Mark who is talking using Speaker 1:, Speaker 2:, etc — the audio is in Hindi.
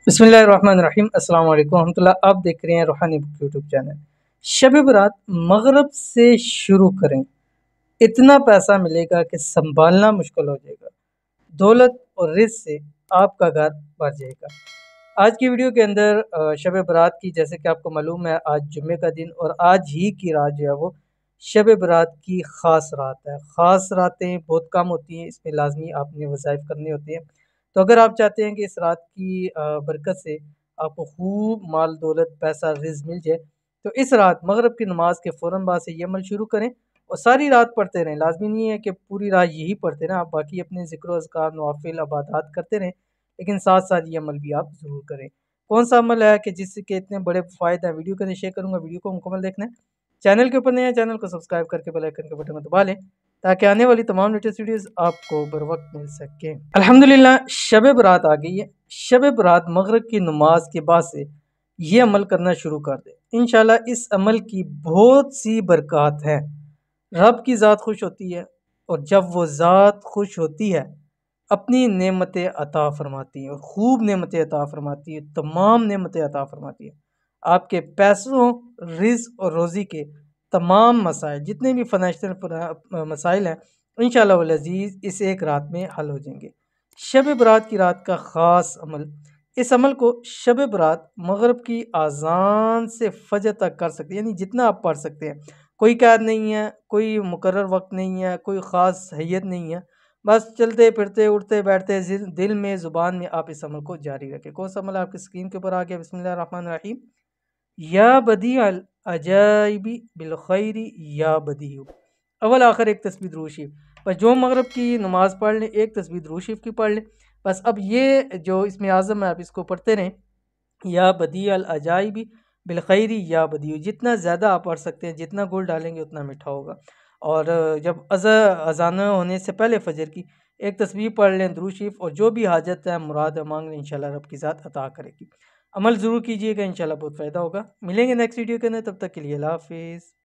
Speaker 1: बिस्मिल्लाहिर्रहमानिर्रहीम अस्सलाम वालेकुम रहमतुल्लाह। आप देख रहे हैं रूहानी बुक यूट्यूब चैनल। शब बरात मगरब से शुरू करें, इतना पैसा मिलेगा कि संभालना मुश्किल हो जाएगा। दौलत और रिज़्क से आपका घर भर जाएगा। आज की वीडियो के अंदर शब बरात की, जैसे कि आपको मालूम है, आज जुम्मे का दिन और आज ही की रात जो है वो शब बरात की ख़ास रात है। ख़ास रातें बहुत कम होती हैं, इसमें लाजमी आपने वज़ाइफ करने होते हैं। तो अगर आप चाहते हैं कि इस रात की बरकत से आपको खूब माल दौलत पैसा रिज़्क मिल जाए, तो इस रात मगरिब की नमाज के फ़ौरन बाद से ये अमल शुरू करें और सारी रात पढ़ते रहें। लाज़मी नहीं है कि पूरी रात यही पढ़ते रहें, आप बाकी अपने ज़िक्र अज़कार नवाफ़िल इबादत करते रहें, लेकिन साथ साथ ये अमल भी आप ज़रूर करें। कौन सा अमल है कि जिसके इतने बड़े फ़ायदे हैं, वीडियो के अंदर शेयर करूँगा। वीडियो को मुकम्मल देखना है। चैनल के ऊपर नए हैं, चैनल को सब्सक्राइब करके बेल आइकन के बटन को दबा लें ताकि आने वाली तमाम लेटेस्ट वीडियोस आपको बर वक्त मिल सके। अल्हम्दुलिल्लाह, शब बरात आ गई है। शब बरात मगरिब की नमाज के बाद से ये अमल करना शुरू कर दें। इंशाल्लाह इस अमल की बहुत सी बरक़ात हैं। रब की ज़ात खुश होती है और जब वो ज़ात खुश होती है अपनी नेमतें अता फरमाती है और खूब नेमतें अता फरमाती है, तमाम नेमतें अता फरमाती है। आपके पैसों, रिज़्क और रोज़ी के तमाम मसाइल, जितने भी फ़ाइनेंशियल मसाइल हैं, इंशाअल्लाह वल अज़ीज़ इस एक रात में हल हो जाएंगे। शब बरात की रात का ख़ास अमल, इस अमल को शब बरात मगरिब की अज़ान से फजर तक कर सकते हैं, यानी जितना आप पढ़ सकते हैं। कोई कैद नहीं है, कोई मुकर्रर वक्त नहीं है, कोई ख़ास हैयत नहीं है। बस चलते फिरते उठते बैठते दिल में ज़ुबान में आप इस अमल को जारी रखें। कौन सा अमल आपकी स्क्रीन के ऊपर आ गया? बिस्मिल्लाहिर्रहमानिर्रहीम। या बदी अल अजाइबी बिल खैरी या बदीउ। अव्वल आखिर एक तस्बीह दुरूद शरीफ। बस जो मगरिब की नमाज़ पढ़ लें, एक तस्बीह दुरूद शरीफ की पढ़ लें। बस अब ये जो इसमें आज़म है, आप इसको पढ़ते रहें। या बदी अल अजाइबी बिल खैरी या बदीउ। जितना ज़्यादा आप पढ़ सकते हैं, जितना गुल डालेंगे उतना मीठा होगा। और जब अज़ान होने से पहले फ़जर की एक तस्बीह पढ़ लें, दुरूद शरीफ, और जो भी हाजत है, मुराद है, मांग लें, इंशाल्लाह रब की ज़ात अता करेगी। अमल ज़रूर कीजिएगा, इंशाल्लाह बहुत फ़ायदा होगा। मिलेंगे नेक्स्ट वीडियो के अंदर, तब तक के लिए अल्लाह हाफ़िज़।